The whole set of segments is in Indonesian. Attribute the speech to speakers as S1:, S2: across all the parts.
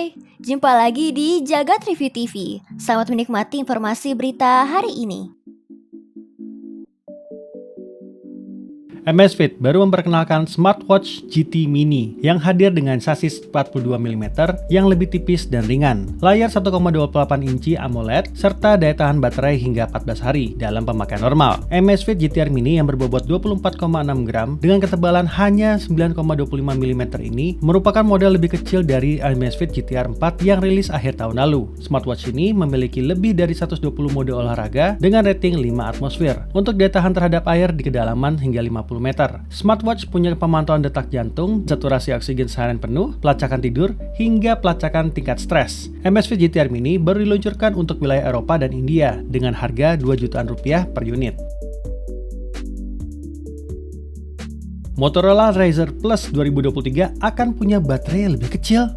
S1: Hai, jumpa lagi di Jagat Review TV. Selamat menikmati informasi berita hari ini.
S2: Amazfit baru memperkenalkan smartwatch GT Mini yang hadir dengan sasis 42 mm yang lebih tipis dan ringan, layar 1,28 inci AMOLED, serta daya tahan baterai hingga 14 hari dalam pemakaian normal. Amazfit GTR Mini yang berbobot 24,6 gram dengan ketebalan hanya 9,25 mm ini merupakan model lebih kecil dari Amazfit GTR 4 yang rilis akhir tahun lalu. Smartwatch ini memiliki lebih dari 120 mode olahraga dengan rating 5 atmosfer untuk daya tahan terhadap air di kedalaman hingga 50 meter. Smartwatch punya pemantauan detak jantung, saturasi oksigen seharian penuh, pelacakan tidur, hingga pelacakan tingkat stres. Amazfit GTR Mini baru diluncurkan untuk wilayah Eropa dan India dengan harga 2 jutaan rupiah per unit. Motorola Razr Plus 2023 akan punya baterai yang lebih kecil.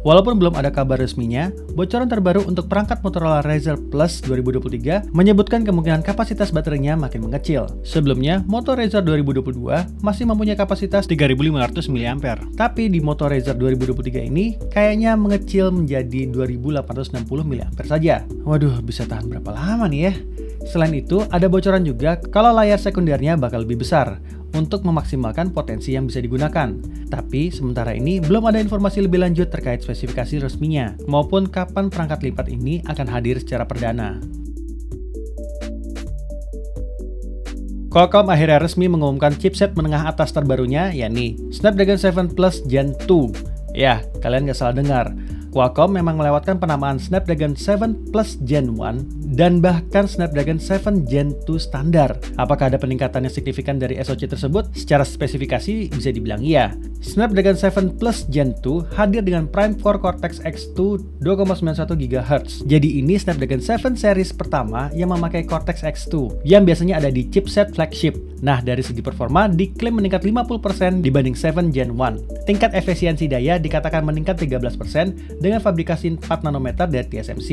S2: Walaupun belum ada kabar resminya, bocoran terbaru untuk perangkat Motorola Razr Plus 2023 menyebutkan kemungkinan kapasitas baterainya makin mengecil. Sebelumnya, Moto Razr 2022 masih mempunyai kapasitas 3500 mAh. Tapi di Moto Razr 2023 ini kayaknya mengecil menjadi 2860 mAh saja. Waduh, bisa tahan berapa lama nih ya? Selain itu, ada bocoran juga kalau layar sekundernya bakal lebih besar untuk memaksimalkan potensi yang bisa digunakan. Tapi sementara ini belum ada informasi lebih lanjut terkait spesifikasi resminya maupun kapan perangkat lipat ini akan hadir secara perdana. Qualcomm akhirnya resmi mengumumkan chipset menengah atas terbarunya, yakni Snapdragon 7 Plus Gen 2. Ya, kalian nggak salah dengar. Qualcomm memang melewatkan penamaan Snapdragon 7 Plus Gen 1 dan bahkan Snapdragon 7 Gen 2 standar. Apakah ada peningkatan yang signifikan dari SoC tersebut? Secara spesifikasi bisa dibilang iya. Snapdragon 7 Plus Gen 2 hadir dengan Prime Core Cortex-X2 2,91 GHz. Jadi ini Snapdragon 7 series pertama yang memakai Cortex-X2 yang biasanya ada di chipset flagship. Nah, dari segi performa diklaim meningkat 50% dibanding 7 Gen 1. Tingkat efisiensi daya dikatakan meningkat 13% dengan fabrikasi 4 nanometer dari TSMC,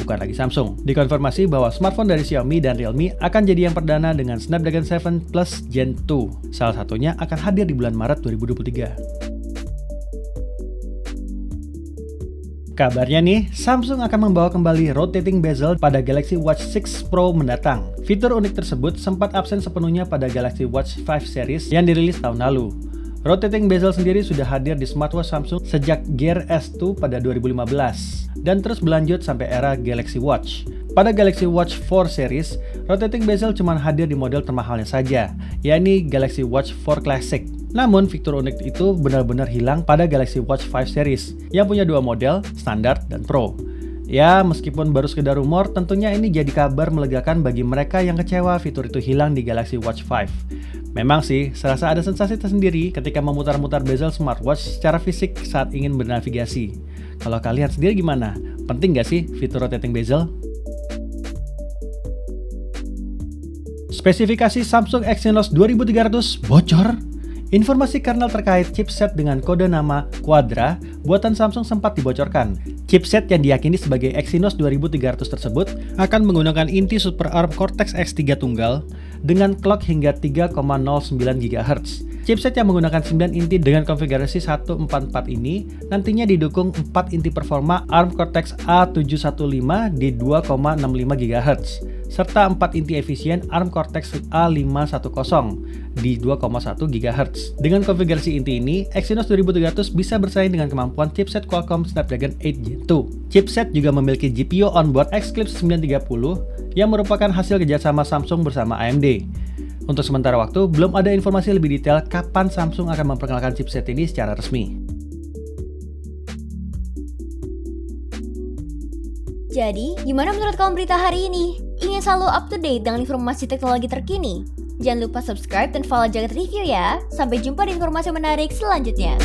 S2: bukan lagi Samsung. Dikonfirmasi bahwa smartphone dari Xiaomi dan Realme akan jadi yang perdana dengan Snapdragon 7 Plus Gen 2. Salah satunya akan hadir di bulan Maret 2023. Kabarnya nih, Samsung akan membawa kembali rotating bezel pada Galaxy Watch 6 Pro mendatang. Fitur unik tersebut sempat absen sepenuhnya pada Galaxy Watch 5 series yang dirilis tahun lalu. Rotating bezel sendiri sudah hadir di smartwatch Samsung sejak Gear S2 pada 2015 dan terus berlanjut sampai era Galaxy Watch. Pada Galaxy Watch 4 series, rotating bezel cuma hadir di model termahalnya saja, yakni Galaxy Watch 4 Classic. Namun, fitur unik itu benar-benar hilang pada Galaxy Watch 5 series yang punya dua model, standar dan Pro. Ya, meskipun baru sekedar rumor, tentunya ini jadi kabar melegakan bagi mereka yang kecewa fitur itu hilang di Galaxy Watch 5. Memang sih, serasa ada sensasi tersendiri ketika memutar-mutar bezel smartwatch secara fisik saat ingin bernavigasi. Kalau kalian sendiri gimana? Penting nggak sih fitur rotating bezel? Spesifikasi Samsung Exynos 2300 bocor. Informasi kernel terkait chipset dengan kode nama Quadra buatan Samsung sempat dibocorkan. Chipset yang diyakini sebagai Exynos 2300 tersebut akan menggunakan inti Super ARM Cortex-X3 tunggal dengan clock hingga 3,09 GHz. Chipset yang menggunakan 9 inti dengan konfigurasi 144 ini nantinya didukung 4 inti performa ARM Cortex A715 di 2,65 GHz serta 4 inti efisien ARM Cortex A510 di 2,1 GHz. Dengan konfigurasi inti ini, Exynos 2300 bisa bersaing dengan kemampuan chipset Qualcomm Snapdragon 8 Gen 2. Chipset juga memiliki GPU onboard Exclipse 930 yang merupakan hasil kerjasama Samsung bersama AMD. Untuk sementara waktu, belum ada informasi lebih detail kapan Samsung akan memperkenalkan chipset ini secara resmi.
S1: Jadi, gimana menurut kamu berita hari ini? Ingin selalu up to date dengan informasi teknologi terkini? Jangan lupa subscribe dan follow Jagat Review ya. Sampai jumpa di informasi menarik selanjutnya.